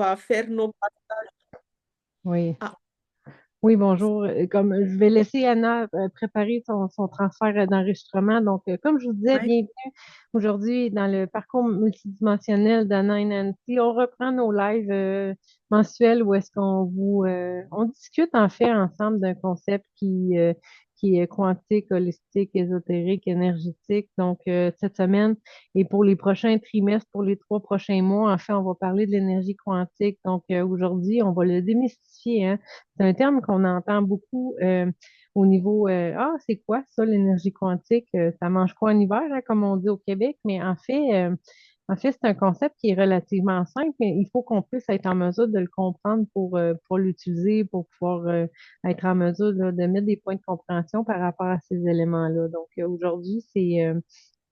va faire nos passages. Oui. Ah, Oui, bonjour. Comme je vais laisser Anna préparer son transfert d'enregistrement. Donc, comme je vous disais, ouais. bienvenue aujourd'hui dans le parcours multidimensionnel d'Anna et Nancy. On reprend nos lives mensuels où est-ce on discute en fait ensemble d'un concept qui est quantique, holistique, ésotérique, énergétique. Donc, cette semaine et pour les prochains trimestres, pour les 3 prochains mois, en fait, on va parler de l'énergie quantique. Donc, aujourd'hui, on va le démystifier, hein. C'est un terme qu'on entend beaucoup au niveau Ah, c'est quoi ça, l'énergie quantique? Ça mange quoi en hiver, hein, comme on dit au Québec? Mais en fait, c'est un concept qui est relativement simple, mais il faut qu'on puisse être en mesure de le comprendre pour l'utiliser, pour pouvoir être en mesure là, de mettre des points de compréhension par rapport à ces éléments-là. Donc, aujourd'hui, c'est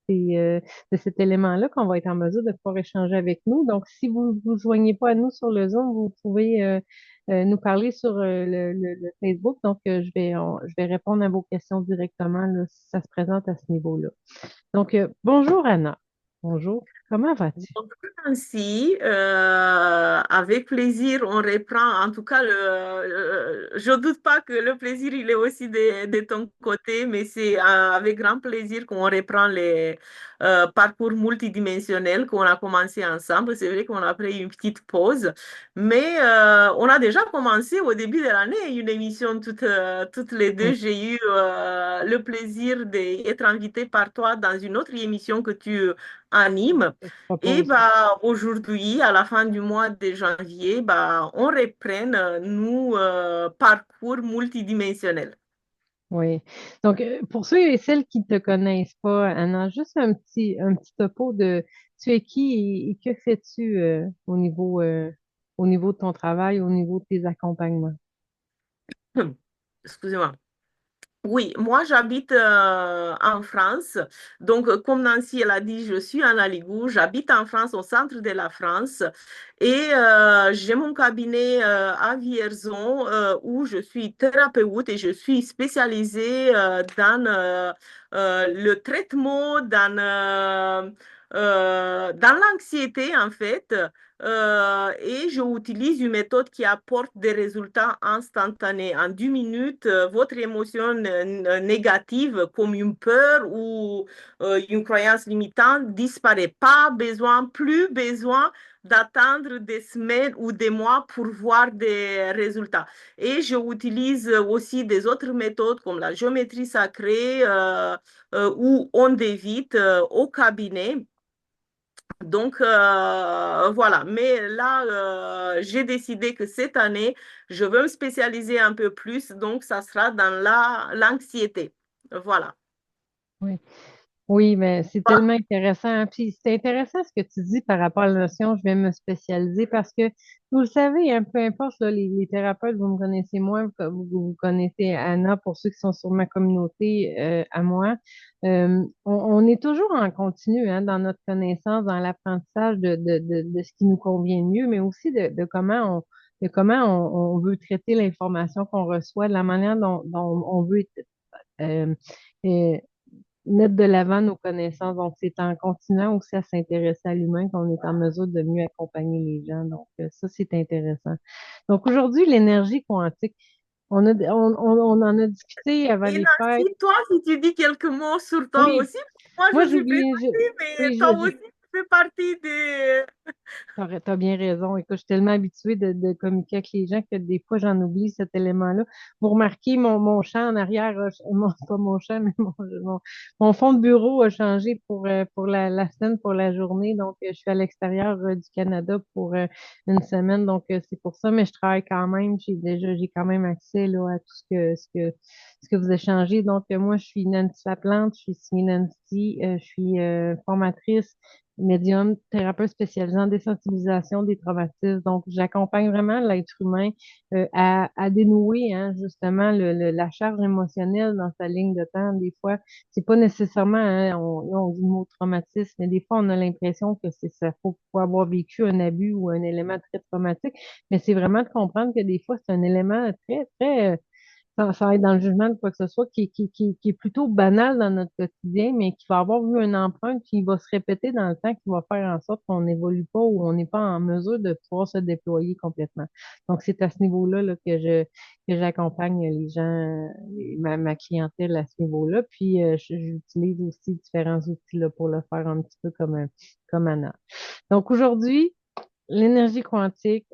de cet élément-là qu'on va être en mesure de pouvoir échanger avec nous. Donc, si vous ne vous joignez pas à nous sur le Zoom, vous pouvez nous parler sur le Facebook. Donc, je vais répondre à vos questions directement là, si ça se présente à ce niveau-là. Donc, bonjour Anna. Bonjour. Comment vas-tu? Donc, ainsi, avec plaisir, on reprend. En tout cas, je doute pas que le plaisir, il est aussi de ton côté, mais c'est avec grand plaisir qu'on reprend les parcours multidimensionnels qu'on a commencé ensemble. C'est vrai qu'on a pris une petite pause, mais on a déjà commencé au début de l'année une émission toutes les deux. Oui, J'ai eu le plaisir d'être invitée par toi dans une autre émission que tu animes. je te Et propose. bah, aujourd'hui, à la fin du mois de janvier, bah, on reprend nos parcours multidimensionnels. Oui. Donc, pour ceux et celles qui ne te connaissent pas, Anna, juste un petit topo de tu es qui et que fais-tu au niveau de ton travail, au niveau de tes accompagnements? Excusez-moi. Oui, moi j'habite en France. Donc, comme Nancy elle a dit, je suis en Aligou. J'habite en France, au centre de la France. Et j'ai mon cabinet à Vierzon où je suis thérapeute et je suis spécialisée dans le traitement, dans l'anxiété en fait. Et je utilise une méthode qui apporte des résultats instantanés. En 10 minutes, votre émotion négative, comme une peur ou une croyance limitante, disparaît. Pas besoin, plus besoin d'attendre des semaines ou des mois pour voir des résultats. Et je utilise aussi des autres méthodes comme la géométrie sacrée ou on évite au cabinet. Donc voilà, mais là, j'ai décidé que cette année, je veux me spécialiser un peu plus, donc ça sera dans l'anxiété. Voilà. Oui. Oui, mais c'est tellement intéressant, hein. Puis c'est intéressant ce que tu dis par rapport à la notion je vais me spécialiser parce que vous le savez, hein, peu importe là, les thérapeutes, vous me connaissez moins, vous connaissez Anna pour ceux qui sont sur ma communauté à moi. On est toujours en continu hein, dans notre connaissance, dans l'apprentissage de ce qui nous convient mieux, mais aussi de comment on veut traiter l'information qu'on reçoit, de la manière dont on veut euh, euh, mettre de l'avant nos connaissances. Donc, c'est en continuant aussi à s'intéresser à l'humain qu'on est en mesure de mieux accompagner les gens. Donc, ça, c'est intéressant. Donc, aujourd'hui, l'énergie quantique. On en a discuté avant Et les fêtes. Nancy, toi, si tu dis quelques mots sur toi Oui, aussi, moi moi, je suis j'oublie. présentée, mais Oui, toi aussi, tu fais partie des... t'as bien raison. Écoute, je suis tellement habituée de communiquer avec les gens que des fois, j'en oublie cet élément-là. Vous remarquez, mon champ en arrière, pas mon champ, mais mon fond de bureau a changé pour la semaine, pour la journée. Donc, je suis à l'extérieur du Canada pour une semaine. Donc, c'est pour ça, mais je travaille quand même. J'ai quand même accès là, à tout ce que vous échangez. Donc, moi, je suis Nancy Laplante, je suis signée Nancy, je suis formatrice médium, thérapeute spécialisé en désensibilisation des traumatismes. Donc, j'accompagne vraiment l'être humain à dénouer hein, justement la charge émotionnelle dans sa ligne de temps. Des fois, c'est pas nécessairement, hein, on dit le mot traumatisme, mais des fois, on a l'impression que c'est ça. Faut avoir vécu un abus ou un élément très traumatique, mais c'est vraiment de comprendre que des fois, c'est un élément très, très sans être dans le jugement de quoi que ce soit, qui est plutôt banal dans notre quotidien, mais qui va avoir eu une empreinte qui va se répéter dans le temps, qui va faire en sorte qu'on n'évolue pas ou on n'est pas en mesure de pouvoir se déployer complètement. Donc, c'est à ce niveau-là là, que j'accompagne les gens, ma clientèle à ce niveau-là. Puis, j'utilise aussi différents outils là, pour le faire un petit peu comme Anna. Donc, aujourd'hui, l'énergie quantique,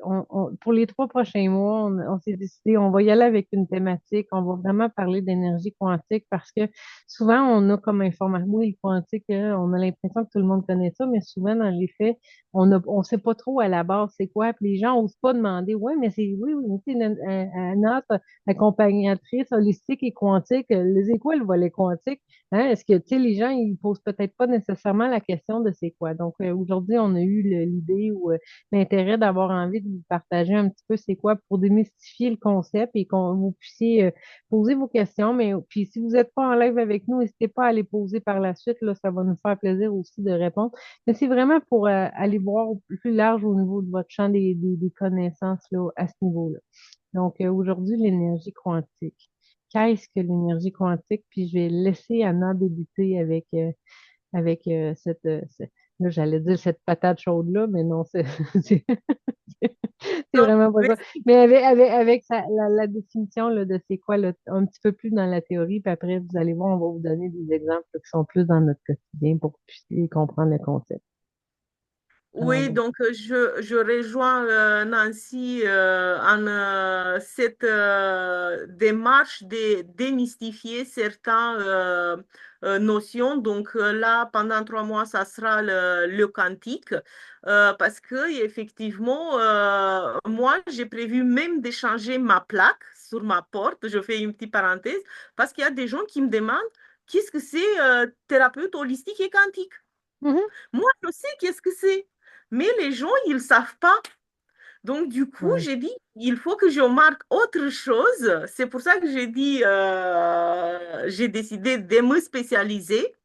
pour les 3 prochains mois, on s'est décidé, on va y aller avec une thématique, on va vraiment parler d'énergie quantique parce que souvent, on a comme information, oui, le quantique, on a l'impression que tout le monde connaît ça, mais souvent, dans les faits, on sait pas trop à la base c'est quoi, puis les gens osent pas demander, ouais, mais oui, oui, c'est notre accompagnatrice holistique et quantique, c'est quoi le volet quantique? Hein? Est-ce que, tu sais, les gens, ils posent peut-être pas nécessairement la question de c'est quoi. Donc, aujourd'hui, on a eu l'idée ou l'intérêt d'avoir envie de vous partager un petit peu c'est quoi pour démystifier le concept et qu'on vous puissiez poser vos questions. Mais puis si vous n'êtes pas en live avec nous, n'hésitez pas à les poser par la suite. Là, ça va nous faire plaisir aussi de répondre. Mais c'est vraiment pour aller voir au plus large au niveau de votre champ des connaissances là, à ce niveau-là. Donc aujourd'hui, l'énergie quantique. Qu'est-ce que l'énergie quantique? Puis je vais laisser Anna débuter avec là, j'allais dire cette patate chaude-là, mais non, c'est c'est Non, vraiment pas mais ça. Mais avec la définition là, de c'est quoi, là, un petit peu plus dans la théorie, puis après, vous allez voir, on va vous donner des exemples là, qui sont plus dans notre quotidien pour que vous puissiez comprendre le concept. Alors, oui, donc je rejoins Nancy en cette démarche de démystifier certaines notions. Donc là, pendant 3 mois, ça sera le quantique parce que effectivement, moi, j'ai prévu même de changer ma plaque sur ma porte. Je fais une petite parenthèse parce qu'il y a des gens qui me demandent qu'est-ce que c'est thérapeute holistique et quantique. mhm, Moi, je sais qu'est-ce que c'est, mais les gens, ils ne savent pas. Donc, du coup, ouais. j'ai dit, il faut que je marque autre chose. C'est pour ça que j'ai décidé de me spécialiser.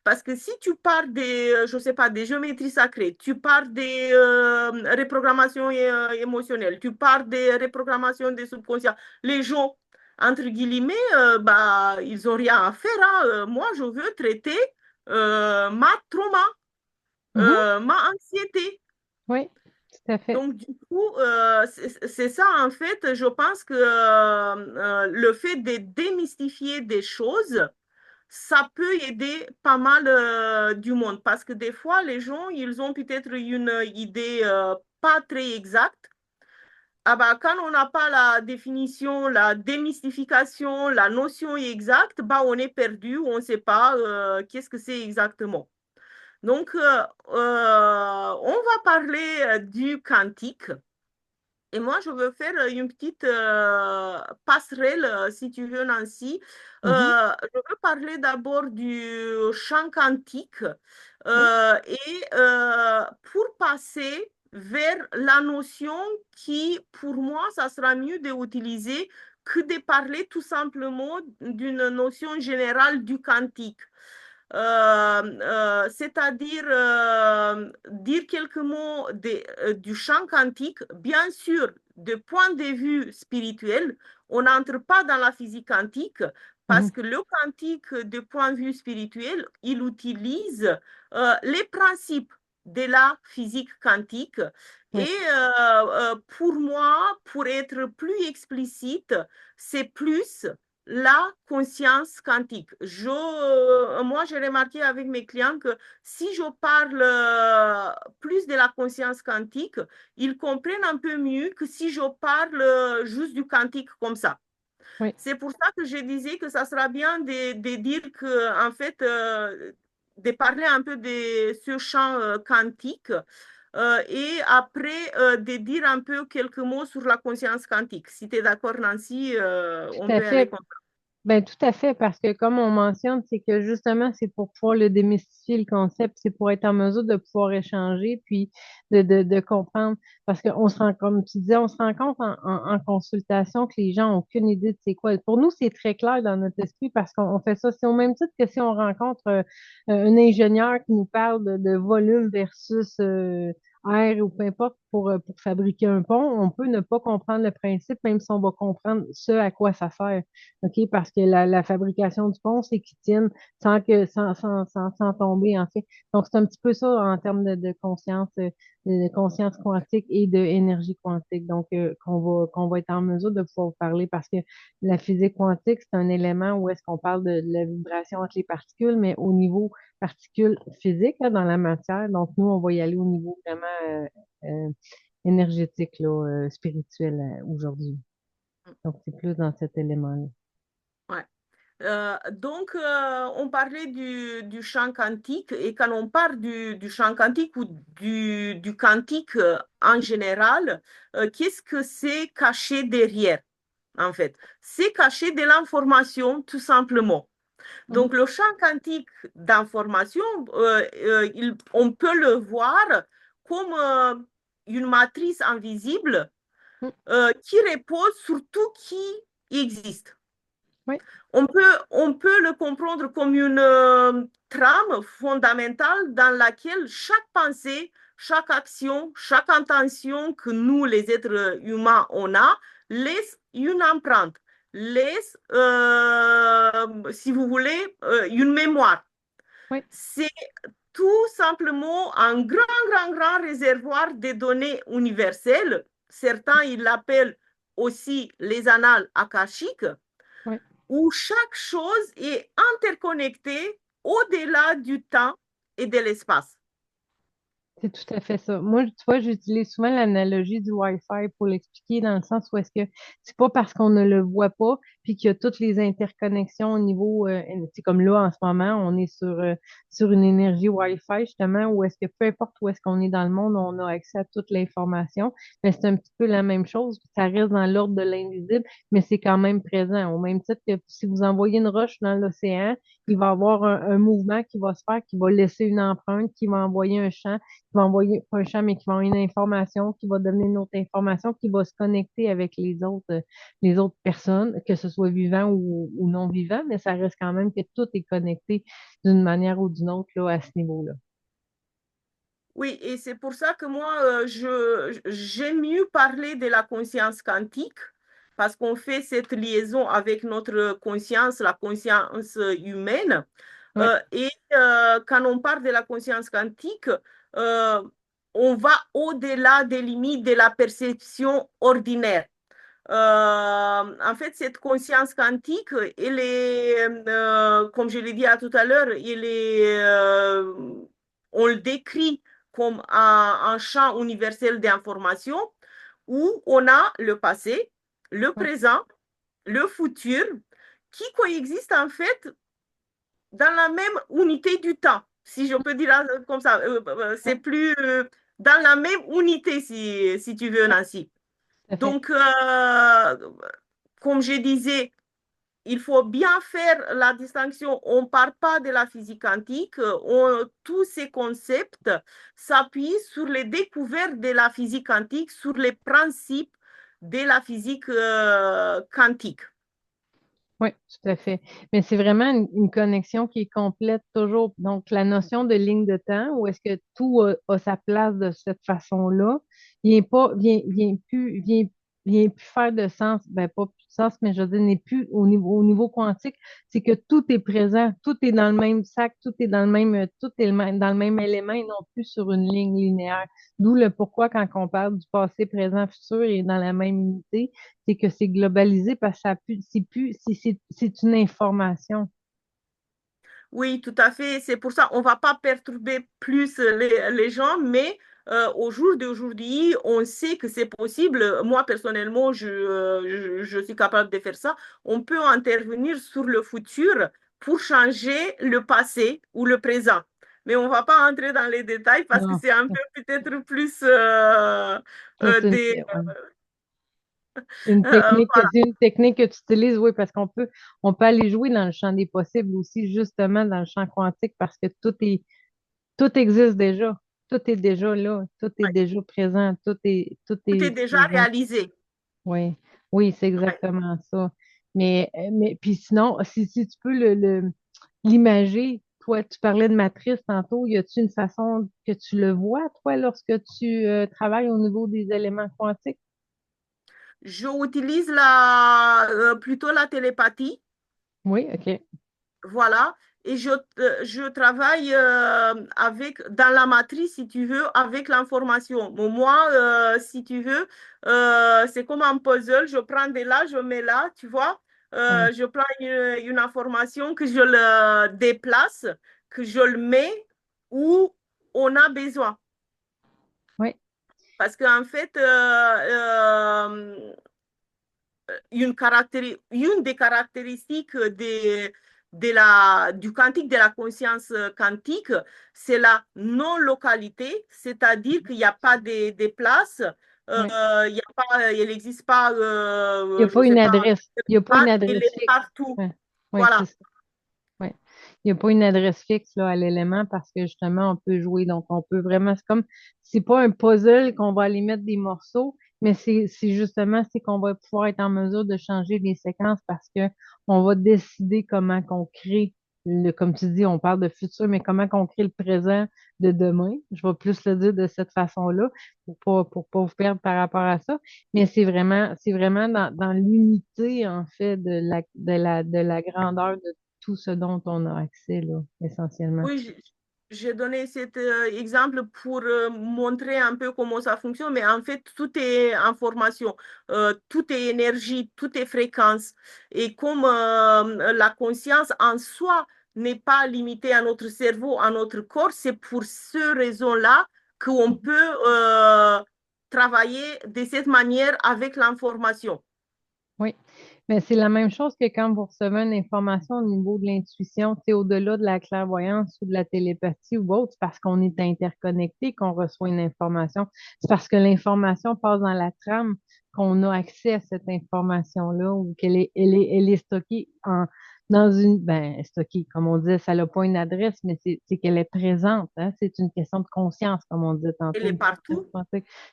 Parce que si tu pars des, je sais pas, des géométries sacrées, tu pars des reprogrammations émotionnelles, tu pars des reprogrammations des subconscients, les gens, entre guillemets, bah, ils n'ont rien à faire, hein. Moi, je veux traiter ma trauma, Mhm, ma anxiété. oui, tout à fait. Donc, du coup, c'est ça, en fait, je pense que le fait de démystifier des choses, ça peut aider pas mal du monde parce que des fois, les gens, ils ont peut-être une idée pas très exacte. Ah bah, quand on n'a pas la définition, la démystification, la notion exacte, bah, on est perdu, on ne sait pas qu'est-ce que c'est exactement. Donc, on va parler du quantique. Et moi, je veux faire une petite passerelle, si tu veux, Nancy. Mhm, Je veux parler d'abord du champ quantique oui, et pour passer vers la notion qui, pour moi, ça sera mieux d'utiliser que de parler tout simplement d'une notion générale du quantique. C'est-à-dire dire quelques mots du champ quantique, bien sûr, de point de vue spirituel, on n'entre pas dans la physique quantique parce mhm, que le quantique, de point de vue spirituel, il utilise les principes de la physique quantique. oui, Et pour moi, pour être plus explicite, c'est plus la conscience quantique. Moi, j'ai remarqué avec mes clients que si je parle plus de la conscience quantique, ils comprennent un peu mieux que si je parle juste du quantique comme ça. oui. C'est pour ça que je disais que ça sera bien de dire que, en fait, de parler un peu de ce champ quantique et après de dire un peu quelques mots sur la conscience quantique. Si tu es d'accord, Nancy, on Tout à peut aller fait. comme Ben, tout à fait, parce que comme on mentionne, c'est que justement, c'est pour pouvoir le démystifier le concept, c'est pour être en mesure de pouvoir échanger, puis de comprendre. Parce qu'on se rend, comme tu disais, on se rend compte en consultation que les gens n'ont aucune idée de c'est quoi. Pour nous, c'est très clair dans notre esprit parce qu'on fait ça. C'est au même titre que si on rencontre un ingénieur qui nous parle de volume versus air ou peu importe pour fabriquer un pont, on peut ne pas comprendre le principe, même si on va comprendre ce à quoi ça sert. OK? Parce que la fabrication du pont, c'est qu'il tienne sans tomber, en fait. Donc, c'est un petit peu ça en termes de conscience quantique et d'énergie quantique. Donc, qu'on va être en mesure de pouvoir vous parler parce que la physique quantique, c'est un élément où est-ce qu'on parle de la vibration entre les particules, mais au niveau particules physiques là, dans la matière. Donc, nous, on va y aller au niveau vraiment euh, énergétique, là, spirituel aujourd'hui. Donc, c'est plus dans cet élément-là. Ouais. Donc, on parlait du champ quantique et quand on parle du champ quantique ou du quantique en général, qu'est-ce que c'est caché derrière, en fait? C'est caché de l'information, tout simplement. Mhm. Donc, le champ quantique d'information, on peut le voir comme une matrice invisible Mhm. qui repose sur tout qui existe. Oui, On peut le comprendre comme une trame fondamentale dans laquelle chaque pensée, chaque action, chaque intention que nous, les êtres humains, on a, laisse une empreinte, laisse, si vous voulez, une mémoire. oui, C'est tout simplement un grand réservoir de données universelles. Certains, ils l'appellent aussi les annales akashiques oui. où chaque chose est interconnectée au-delà du temps et de l'espace. C'est tout à fait ça. Moi, tu vois, j'utilise souvent l'analogie du Wi-Fi pour l'expliquer dans le sens où est-ce que c'est pas parce qu'on ne le voit pas puis qu'il y a toutes les interconnexions au niveau, c'est comme là en ce moment, on est sur une énergie Wi-Fi justement où est-ce que peu importe où est-ce qu'on est dans le monde, on a accès à toute l'information. Mais c'est un petit peu la même chose. Ça reste dans l'ordre de l'invisible, mais c'est quand même présent. Au même titre que si vous envoyez une roche dans l'océan, il va y avoir un mouvement qui va se faire, qui va laisser une empreinte, qui va envoyer un champ qui va envoyer pas un champ, mais qui va envoyer une information, qui va donner une autre information, qui va se connecter avec les autres personnes, que ce soit vivant ou non vivant, mais ça reste quand même que tout est connecté d'une manière ou d'une autre là, à ce niveau-là. Oui, et c'est pour ça que moi, j'aime mieux parler de la conscience quantique, parce qu'on fait cette liaison avec notre conscience, la conscience humaine. Oui, Quand on parle de la conscience quantique, euh, on va au-delà des limites de la perception ordinaire. En fait, cette conscience quantique, elle est, comme je l'ai dit tout à l'heure, on le décrit comme un champ universel d'information où on a le passé, le oui, présent, le futur, qui coexistent en fait dans la même unité du temps, si je peux dire comme ça. oui, C'est plus dans la même unité, si tu veux, oui, Nancy. tout à fait. Donc, comme je disais, il faut bien faire la distinction. On ne parle pas de la physique quantique. Tous ces concepts s'appuient sur les découvertes de la physique quantique, sur les principes de la physique quantique. Oui, tout à fait. Mais c'est vraiment une connexion qui est complète toujours. Donc, la notion de ligne de temps, où est-ce que tout a sa place de cette façon-là, vient plus faire de sens. Ben, pas plus de sens, mais je veux dire, n'est plus au niveau quantique. C'est que tout est présent, tout est dans le même sac, tout est dans le même, tout est dans le même élément et non plus sur une ligne linéaire. D'où le pourquoi quand on parle du passé, présent, futur et dans la même unité c'est que c'est globalisé parce que c'est une information. Oui, tout à fait. C'est pour ça on ne va pas perturber plus les gens, mais au jour d'aujourd'hui, on sait que c'est possible. Moi, personnellement, je suis capable de faire ça. On peut intervenir sur le futur pour changer le passé ou le présent. Mais on ne va pas entrer dans les détails parce que Non, c'est un peu peut-être plus ça, des... ouais. C'est une technique que tu utilises, oui, parce on peut aller jouer dans le champ des possibles aussi, justement dans le champ quantique, parce que tout existe déjà. Tout est déjà là. Tout est ouais, déjà présent. Tout tout est est déjà présent. réalisé. Oui, oui, c'est Ouais. exactement ça. Mais puis sinon, si tu peux l'imager, toi, tu parlais de matrice tantôt, y a-t-il une façon que tu le vois, toi, lorsque tu travailles au niveau des éléments quantiques? Je utilise plutôt la télépathie. Oui, OK. Voilà. Et je travaille dans la matrice, si tu veux, avec l'information. Bon, moi, si tu veux, c'est comme un puzzle. Je prends de là, je mets là, tu vois. Oui, Je prends une information que je le déplace, que je le mets où on a besoin. oui, Parce qu'en fait, une des caractéristiques du quantique, de la conscience quantique, c'est la non-localité, c'est-à-dire qu'il n'y a pas de place, oui. il n'existe pas, Il n'y a je ne pas sais une pas, adresse. Il n'y a pas une il adresse est fixe. partout. Oui, oui, c'est Voilà. ça. Ouais. Il n'y a pas une adresse fixe là, à l'élément parce que justement, on peut jouer. Donc, on peut vraiment, c'est pas un puzzle qu'on va aller mettre des morceaux, mais c'est justement, c'est qu'on va pouvoir être en mesure de changer les séquences parce que on va décider comment qu'on crée comme tu dis, on parle de futur, mais comment qu'on crée le présent de demain. Je vais plus le dire de cette façon-là pour pas vous perdre par rapport à ça. Mais c'est vraiment dans l'unité, en fait, de la grandeur de tout ce dont on a accès, là, essentiellement. Oui, j'ai donné cet exemple pour montrer un peu comment ça fonctionne, mais en fait, tout est information, tout est énergie, tout est fréquence. Et comme la conscience en soi n'est pas limitée à notre cerveau, à notre corps, c'est pour ce raison-là qu'on peut travailler de cette manière avec l'information Oui, mais c'est la même chose que quand vous recevez une information au niveau de l'intuition, c'est au-delà de la clairvoyance ou de la télépathie ou autre, c'est parce qu'on est interconnecté qu'on reçoit une information. C'est parce que l'information passe dans la trame qu'on a accès à cette information-là ou elle est stockée dans stockée, comme on disait, ça n'a pas une adresse, mais c'est qu'elle est présente, hein. C'est une question de conscience, comme on disait elle tantôt. est partout.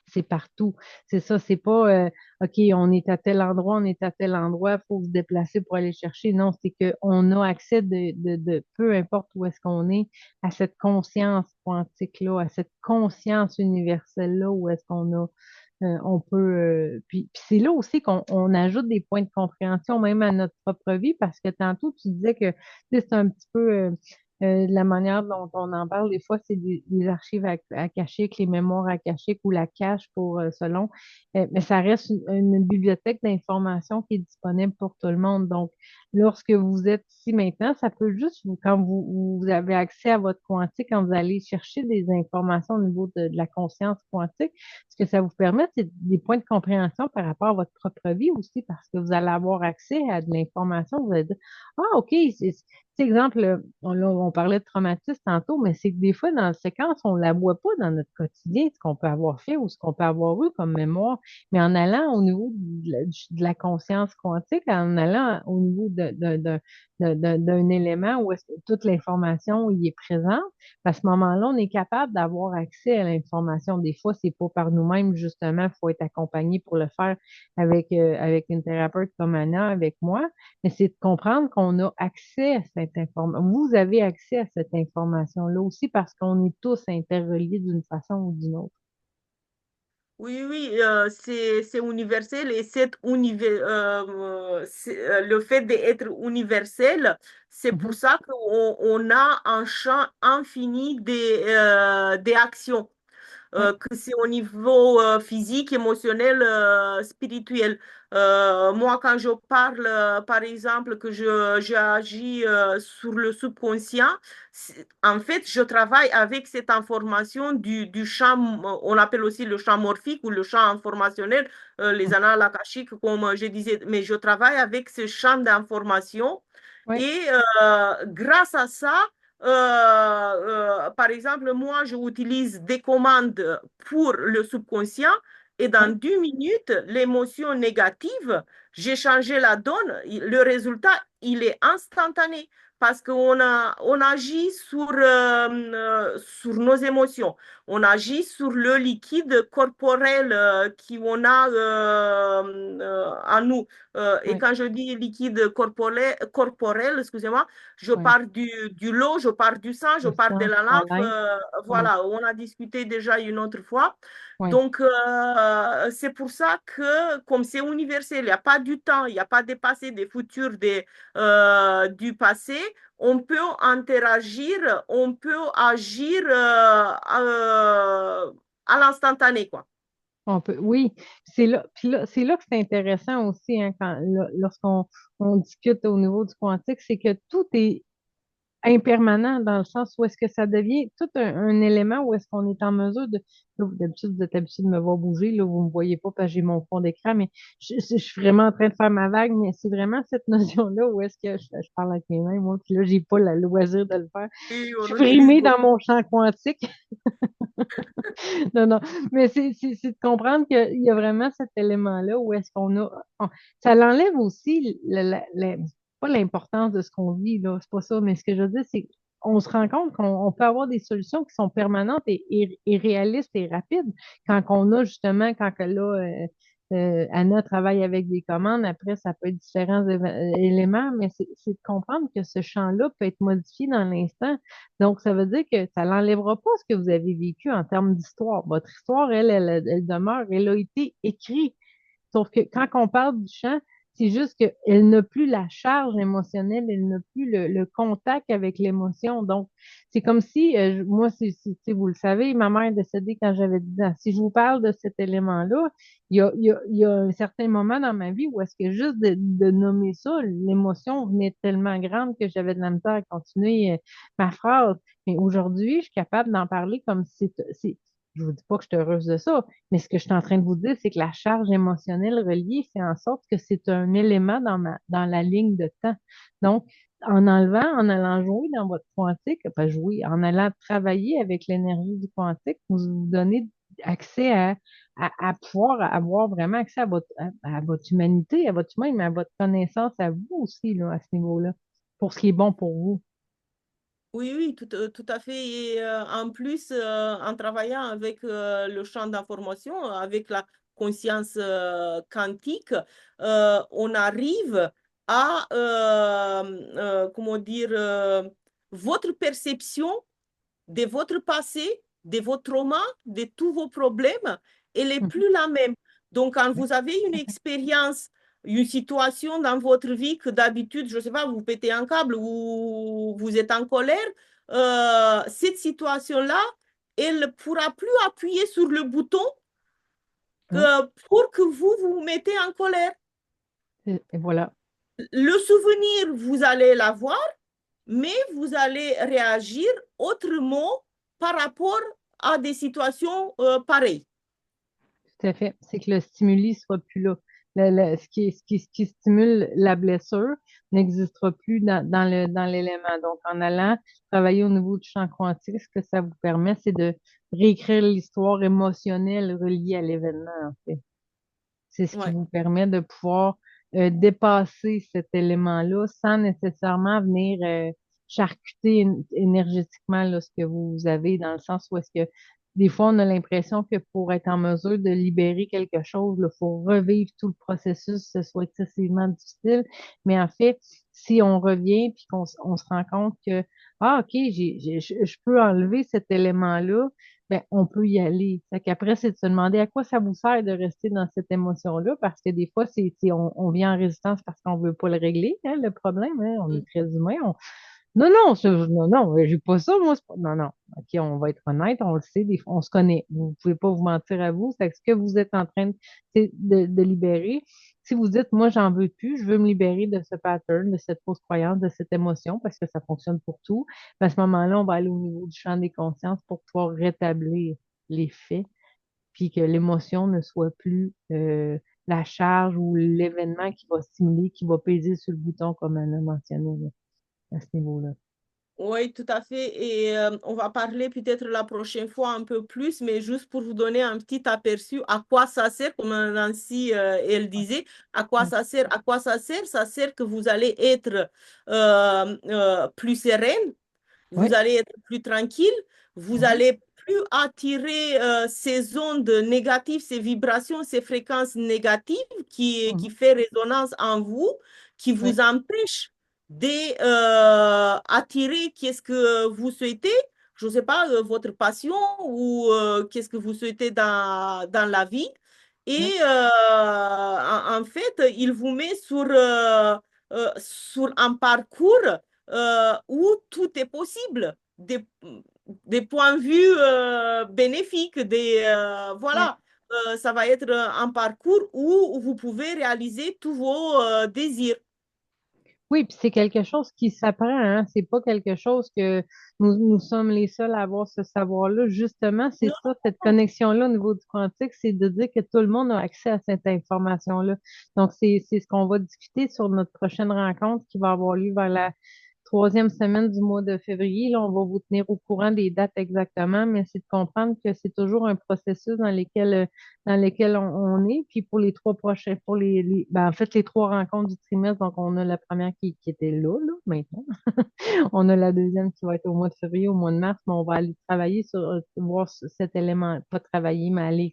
C'est partout. C'est ça, c'est pas, OK, on est à tel endroit, on est à tel endroit, il faut se déplacer pour aller chercher. Non, c'est qu'on a accès peu importe où est-ce qu'on est, à cette conscience quantique-là, à cette conscience universelle-là, où est-ce qu'on a, on peut, puis c'est là aussi qu'on ajoute des points de compréhension même à notre propre vie, parce que tantôt, tu disais que, tu sais, c'est un petit peu, la manière dont on en parle, des fois, c'est des archives à cacher, les mémoires à cacher ou la cache pour, selon. Mais ça reste une bibliothèque d'informations qui est disponible pour tout le monde. Donc, lorsque vous êtes ici maintenant, ça peut juste, quand vous avez accès à votre quantique, quand vous allez chercher des informations au niveau de la conscience quantique, ce que ça vous permet, c'est des points de compréhension par rapport à votre propre vie aussi, parce que vous allez avoir accès à de l'information. Vous allez dire, ah, OK, exemple, on parlait de traumatisme tantôt, mais c'est que des fois, dans la séquence, on ne la voit pas dans notre quotidien, ce qu'on peut avoir fait ou ce qu'on peut avoir eu comme mémoire. Mais en allant au niveau de la conscience quantique, en allant au niveau d'un élément où est-ce que toute l'information y est présente, à ce moment-là, on est capable d'avoir accès à l'information. Des fois, c'est pas par nous-mêmes, justement, il faut être accompagné pour le faire avec une thérapeute comme Anna, avec moi, mais c'est de comprendre qu'on a accès à cette information. Vous avez accès à cette information-là aussi parce qu'on est tous interreliés d'une façon ou d'une autre. Oui, oui, c'est universel et le fait d'être universel, c'est pour Mhm. ça qu'on a un champ infini des actions Oui, que c'est au niveau physique, émotionnel, spirituel. Moi, quand je parle, par exemple, que j'agis sur le subconscient, en fait, je travaille avec cette information du champ, on appelle aussi le champ morphique ou le champ informationnel, les annales akashiques, comme je disais, mais je travaille avec ce champ d'information oui, et grâce à ça, par exemple, moi, j'utilise des commandes pour le subconscient et dans oui. 2 minutes, l'émotion négative, j'ai changé la donne. Le résultat, il est instantané. parce on agit sur nos émotions, on agit sur le liquide corporel qu'on a en nous. Et Oui, quand je dis liquide corporel, excusez-moi, je oui. parle du lot, je parle du sang, je Le parle de sang, la la lymphe. lymphe. Oui, Voilà, on a discuté déjà une autre fois. oui. Donc, c'est pour ça que, comme c'est universel, il n'y a pas du temps, il n'y a pas des passés, des futurs, du passé, on peut interagir, on peut agir à l'instantané, quoi. Oui, c'est là, puis là, c'est là que c'est intéressant aussi, hein, lorsqu'on on discute au niveau du quantique, c'est que tout est impermanent dans le sens où est-ce que ça devient tout un élément où est-ce qu'on est en mesure de. Là, d'habitude, vous êtes habitué de me voir bouger, là, vous me voyez pas parce que j'ai mon fond d'écran, mais je suis vraiment en train de faire ma vague, mais c'est vraiment cette notion-là où est-ce que je parle avec mes mains, moi, puis là, j'ai pas le loisir de le faire. Et Je on suis utilise brimée dans beaucoup. mon champ quantique. Non, non, mais c'est de comprendre qu'il y a vraiment cet élément-là où est-ce qu'on a. Ça l'enlève aussi, pas l'importance de ce qu'on vit, là, c'est pas ça, mais ce que je veux dire, c'est qu'on se rend compte qu'on peut avoir des solutions qui sont permanentes et réalistes et rapides quand on a justement, quand que là, Anna travaille avec des commandes, après, ça peut être différents éléments, mais c'est de comprendre que ce champ-là peut être modifié dans l'instant. Donc, ça veut dire que ça n'enlèvera pas ce que vous avez vécu en termes d'histoire. Votre histoire, elle demeure, elle a été écrite. Sauf que quand on parle du chant, c'est juste qu'elle n'a plus la charge émotionnelle, elle n'a plus le contact avec l'émotion. Donc, c'est comme si, moi, vous le savez, ma mère est décédée quand j'avais 10 ans. Si je vous parle de cet élément-là, il y a un certain moment dans ma vie où est-ce que juste de nommer ça, l'émotion venait tellement grande que j'avais de la misère à continuer ma phrase. Mais aujourd'hui, je suis capable d'en parler comme si je vous dis pas que je suis heureuse de ça, mais ce que je suis en train de vous dire, c'est que la charge émotionnelle reliée fait en sorte que c'est un élément dans la ligne de temps. Donc, en enlevant, en allant jouer dans votre quantique, pas jouer, en allant travailler avec l'énergie du quantique, vous vous donnez accès à pouvoir avoir vraiment accès à votre humanité, à votre humain, mais à votre connaissance à vous aussi, là, à ce niveau-là, pour ce qui est bon pour vous. Oui, oui, tout à fait. Et en plus, en travaillant avec le champ d'information, avec la conscience quantique, on arrive à, comment dire, votre perception de votre passé, de vos traumas, de tous vos problèmes, elle n'est Mhm. plus la même. Donc, quand Oui, vous avez une expérience, une situation dans votre vie que d'habitude, je ne sais pas, vous pétez un câble ou vous êtes en colère, cette situation-là, elle ne pourra plus appuyer sur le bouton oui. pour que vous mettez en colère. Et voilà. Le souvenir, vous allez l'avoir, mais vous allez réagir autrement par rapport à des situations pareilles. Tout à fait. C'est que le stimuli ne sera plus là. Ce qui stimule la blessure n'existera plus dans l'élément. Donc, en allant travailler au niveau du champ quantique, ce que ça vous permet, c'est de réécrire l'histoire émotionnelle reliée à l'événement, en fait. C'est ce qui Ouais. vous permet de pouvoir dépasser cet élément-là sans nécessairement venir charcuter énergétiquement là, ce que vous avez, dans le sens où est-ce que des fois on a l'impression que pour être en mesure de libérer quelque chose, il faut revivre tout le processus, ce soit excessivement difficile. Mais en fait, si on revient puis on se rend compte que ah ok, je peux enlever cet élément-là, ben, on peut y aller. Fait qu'après, c'est de se demander à quoi ça vous sert de rester dans cette émotion-là, parce que des fois, on vient en résistance parce qu'on veut pas le régler, hein, le problème, hein. On est Mm. très humain. Non, non, non, non, j'ai pas ça, moi. Non, non. OK, on va être honnête, on le sait, on se connaît. Vous pouvez pas vous mentir à vous. C'est ce que vous êtes en train de libérer. Si vous dites, moi, j'en veux plus, je veux me libérer de ce pattern, de cette fausse croyance, de cette émotion, parce que ça fonctionne pour tout, ben, à ce moment-là, on va aller au niveau du champ des consciences pour pouvoir rétablir les faits, puis que l'émotion ne soit plus la charge ou l'événement qui va stimuler, qui va peser sur le bouton, comme on a mentionné là, à ce niveau-là. Oui, tout à fait. Et on va parler peut-être la prochaine fois un peu plus, mais juste pour vous donner un petit aperçu à quoi ça sert, comme Nancy elle disait, à quoi Ouais, ça sert, à quoi ça sert? Ça sert que vous allez être plus sereine, vous ouais, allez être plus tranquille, vous mhm, allez plus attirer ces ondes négatives, ces vibrations, ces fréquences négatives qui mhm, fait résonance en vous, qui ouais, vous empêchent d'attirer qu'est-ce que vous souhaitez, je ne sais pas, votre passion ou qu'est-ce que vous souhaitez dans la vie. ouais, Et en fait, il vous met sur un parcours où tout est possible, des points de vue bénéfiques, ouais. voilà. Ça va être un parcours où vous pouvez réaliser tous vos désirs. Oui, puis c'est quelque chose qui s'apprend, hein. C'est pas quelque chose que nous sommes les seuls à avoir ce savoir-là. Justement, c'est Non, ça, cette connexion-là au niveau du quantique, c'est de dire que tout le monde a accès à cette information-là. Donc, c'est ce qu'on va discuter sur notre prochaine rencontre qui va avoir lieu vers la troisième semaine du mois de février. Là, on va vous tenir au courant des dates exactement, mais c'est de comprendre que c'est toujours un processus dans lesquels on est. Puis pour les trois prochains, ben, en fait, les trois rencontres du trimestre, donc on a la première qui était là, maintenant. On a la deuxième qui va être au mois de février, au mois de mars, mais on va aller travailler sur voir cet élément, pas travailler, mais aller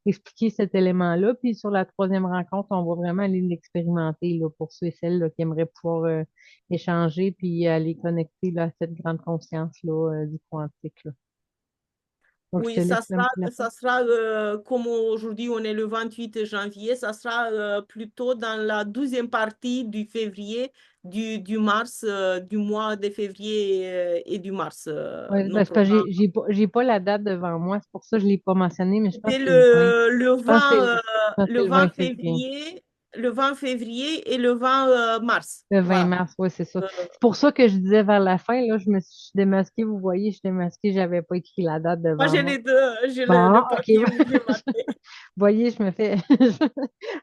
expliquer cet élément-là. Puis sur la troisième rencontre, on va vraiment aller l'expérimenter là, pour ceux et celles là, qui aimeraient pouvoir échanger puis aller connecter là, à cette grande conscience-là du quantique. Là. Donc, je te oui, laisse le mot de la fin. ça sera comme aujourd'hui, on est le 28 janvier, ça sera plutôt dans la douzième partie du février, du mars, du mois de février et du mars, Ouais, nos ben, c'est parce que programmes. j'ai pas la date devant moi, c'est pour ça que je l'ai pas mentionné, mais je pense C'est que c'est le 20. le Je pense que c'est 20, je pense que le c'est le 20 20 février. février, le 20 février et le 20 mars. Le 20 Voilà. mars, oui, c'est ça. Euh, C'est pour ça que je disais vers la fin, là, je me suis démasquée, vous voyez, je suis démasquée, j'avais pas écrit la date Moi, devant j'ai moi. les deux, j'ai Bon, le OK. papier où j'ai marqué. Vous voyez, je me fais.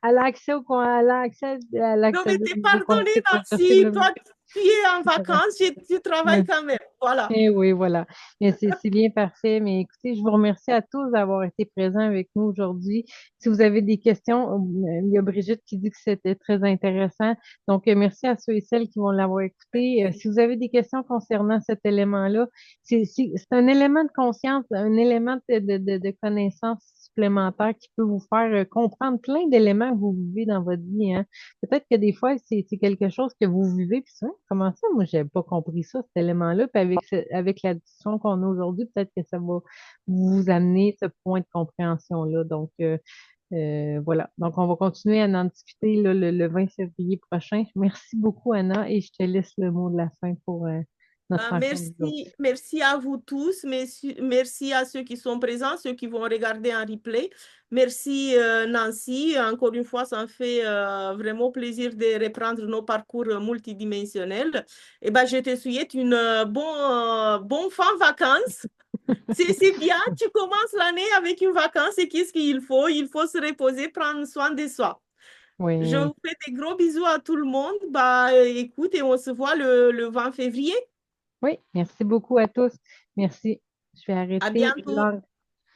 Elle a accès elle a accès à Non, mais l'accès au t'es niveau pardonné, quantique, ouais, je sais, Nancy. là, Toi, tu es en c'est vrai. vacances, tu travailles Ouais. quand même. Voilà. Eh oui, voilà. Mais c'est bien parfait. Mais écoutez, je vous remercie à tous d'avoir été présents avec nous aujourd'hui. Si vous avez des questions, il y a Brigitte qui dit que c'était très intéressant. Donc, merci à ceux et celles qui vont l'avoir écouté. Si vous avez des questions concernant cet élément-là, c'est un élément de conscience, un élément de connaissance supplémentaire qui peut vous faire comprendre plein d'éléments que vous vivez dans votre vie, hein. Peut-être que des fois, c'est quelque chose que vous vivez, puis ça, comment ça, moi, j'avais pas compris ça, cet élément-là, puis avec la discussion qu'on a aujourd'hui, peut-être que ça va vous amener ce point de compréhension-là. Donc, voilà. Donc, on va continuer à en discuter là, le 20 février prochain. Merci beaucoup, Anna, et je te laisse le mot de la fin pour notre rencontre d'aujourd'hui. Merci à vous tous. Merci à ceux qui sont présents, ceux qui vont regarder en replay. Merci Nancy. Encore une fois, ça me fait vraiment plaisir de reprendre nos parcours multidimensionnels. Et ben, je te souhaite une bonne fin de vacances. C'est bien, tu commences l'année avec une vacance et qu'est-ce qu'il faut? Il faut se reposer, prendre soin de soi. Je Oui, vous fais des gros bisous à tout le monde. Bah, écoute, et on se voit le 20 février. oui, merci beaucoup à tous. Merci. Je vais À arrêter bientôt.